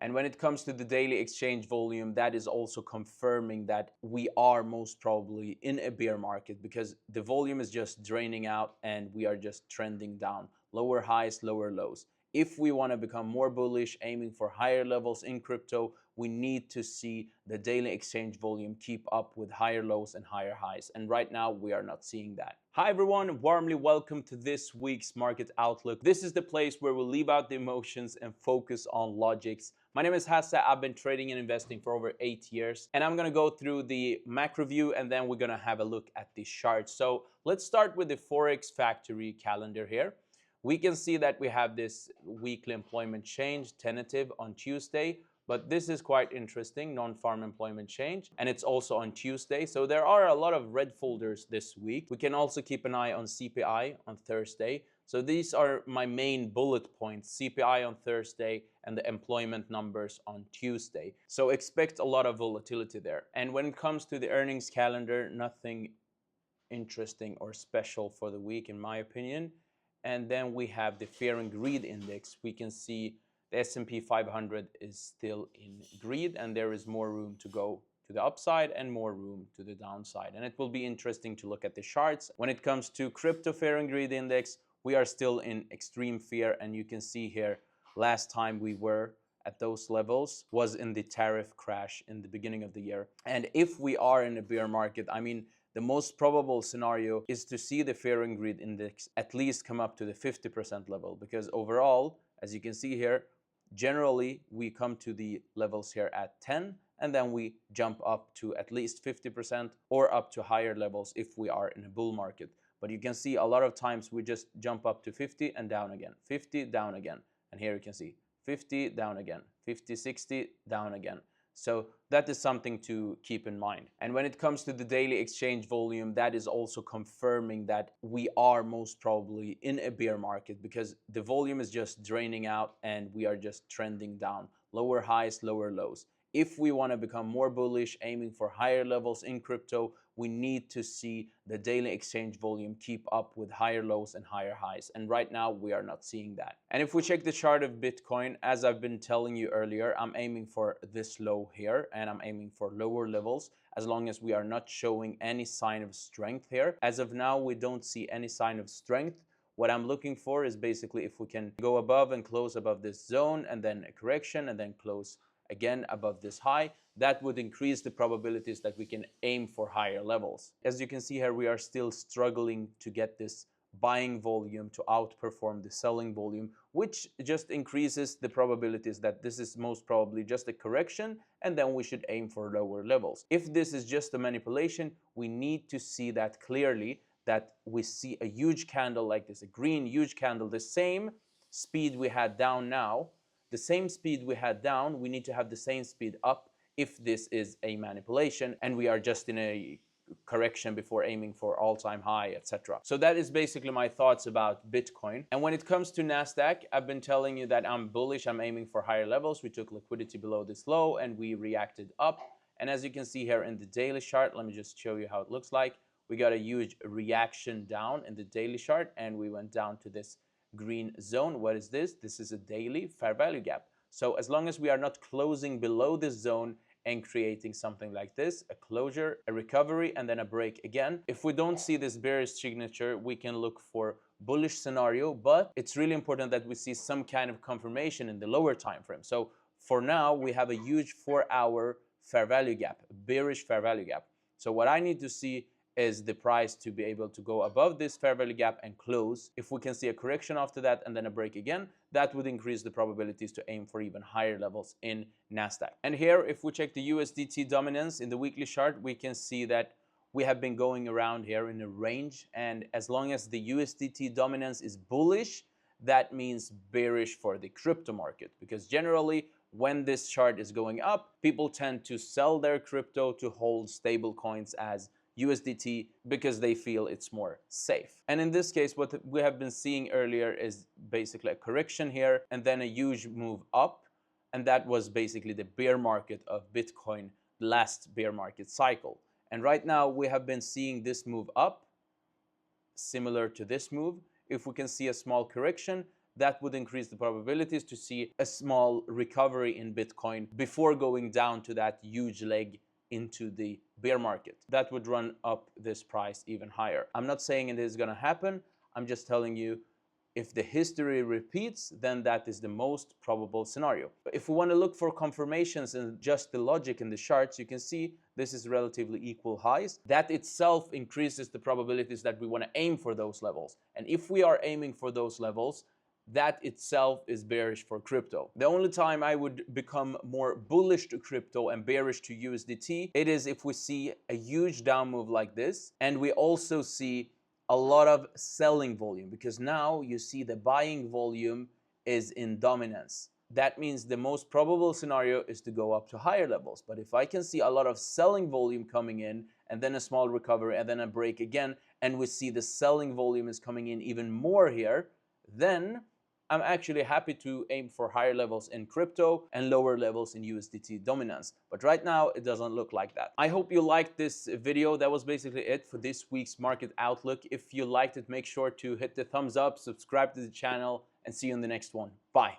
And when it comes to the daily exchange volume, that is also confirming that we are most probably in a bear market, because the volume is just draining out and we are just trending down. Lower highs, lower lows. If we want to become more bullish, aiming for higher levels in crypto, we need to see the daily exchange volume keep up with higher lows and higher highs. And right now, we are not seeing that. Hi everyone, warmly welcome to this week's Market Outlook. This is the place where we'll leave out the emotions and focus on logics. My name is Hassa. I've been trading and investing for over 8 years. And I'm going to go through the macro view and then we're going to have a look at the chart. So let's start with the Forex Factory calendar here. We can see that we have this weekly employment change tentative on Tuesday, but this is quite interesting, non-farm employment change, and it's also on Tuesday. So there are a lot of red folders this week. We can also keep an eye on CPI on Thursday. So these are my main bullet points: CPI on Thursday and the employment numbers on Tuesday. So expect a lot of volatility there. And when it comes to the earnings calendar, nothing interesting or special for the week in my opinion. And then we have the fear and greed index. We can see the S&P 500 is still in greed, and there is more room to go to the upside and more room to the downside. And it will be interesting to look at the charts. When it comes to crypto fear and greed index, we are still in extreme fear, and you can see here last time we were at those levels was in the tariff crash in the beginning of the year. And if we are in a bear market, I mean, the most probable scenario is to see the fear and greed index at least come up to the 50% level, because overall, as you can see here, generally we come to the levels here at 10 and then we jump up to at least 50% or up to higher levels if we are in a bull market. But you can see a lot of times we just jump up to 50 and down again, 50 down again. And here you can see 50 down again, 50, 60 down again. So that is something to keep in mind. And when it comes to the daily exchange volume, that is also confirming that we are most probably in a bear market, because the volume is just draining out and we are just trending down. Lower highs, lower lows. If we want to become more bullish, aiming for higher levels in crypto, we need to see the daily exchange volume keep up with higher lows and higher highs. And right now, we are not seeing that. And if we check the chart of Bitcoin, as I've been telling you earlier, I'm aiming for this low here, and I'm aiming for lower levels, as long as we are not showing any sign of strength here. As of now, we don't see any sign of strength. What I'm looking for is basically if we can go above and close above this zone, and then a correction, and then close again above this high, that would increase the probabilities that we can aim for higher levels. As you can see here, we are still struggling to get this buying volume to outperform the selling volume, which just increases the probabilities that this is most probably just a correction, and then we should aim for lower levels. If this is just a manipulation, we need to see that clearly, that we see a huge candle like this, a green huge candle, the same speed we had down now. The same speed we had down, we need to have the same speed up if this is a manipulation and we are just in a correction before aiming for all-time high, etc. So that is basically my thoughts about Bitcoin. And when it comes to Nasdaq, I've been telling you that I'm bullish, I'm aiming for higher levels. We took liquidity below this low and we reacted up. And as you can see here in the daily chart, let me just show you how it looks like. We got a huge reaction down in the daily chart and we went down to this green zone. What is this? This is a daily fair value gap. So as long as we are not closing below this zone and creating something like this, a closure, a recovery, and then a break again, if we don't see this bearish signature, we can look for bullish scenario, but it's really important that we see some kind of confirmation in the lower time frame. So for now, we have a huge 4-hour fair value gap, a bearish fair value gap. So what I need to see is the price to be able to go above this fair value gap and close. If we can see a correction after that and then a break again, that would increase the probabilities to aim for even higher levels in Nasdaq. And here, if we check the USDT dominance in the weekly chart, we can see that we have been going around here in a range. And as long as the USDT dominance is bullish, that means bearish for the crypto market, because generally when this chart is going up, people tend to sell their crypto to hold stable coins as USDT because they feel it's more safe. And in this case, what we have been seeing earlier is basically a correction here and then a huge move up. And that was basically the bear market of Bitcoin, last bear market cycle. And right now we have been seeing this move up, similar to this move. If we can see a small correction, that would increase the probabilities to see a small recovery in Bitcoin before going down to that huge leg into the bear market. That would run up this price even higher. I'm not saying it is going to happen. I'm just telling you, if the history repeats, then that is the most probable scenario. If we want to look for confirmations and just the logic in the charts, you can see this is relatively equal highs. That itself increases the probabilities that we want to aim for those levels. And if we are aiming for those levels, that itself is bearish for crypto. The only time I would become more bullish to crypto and bearish to USDT, it is if we see a huge down move like this, and we also see a lot of selling volume, because now you see the buying volume is in dominance. That means the most probable scenario is to go up to higher levels. But if I can see a lot of selling volume coming in, and then a small recovery, and then a break again, and we see the selling volume is coming in even more here, then I'm actually happy to aim for higher levels in crypto and lower levels in USDT dominance. But right now, it doesn't look like that. I hope you liked this video. That was basically it for this week's market outlook. If you liked it, make sure to hit the thumbs up, subscribe to the channel, and see you in the next one. Bye.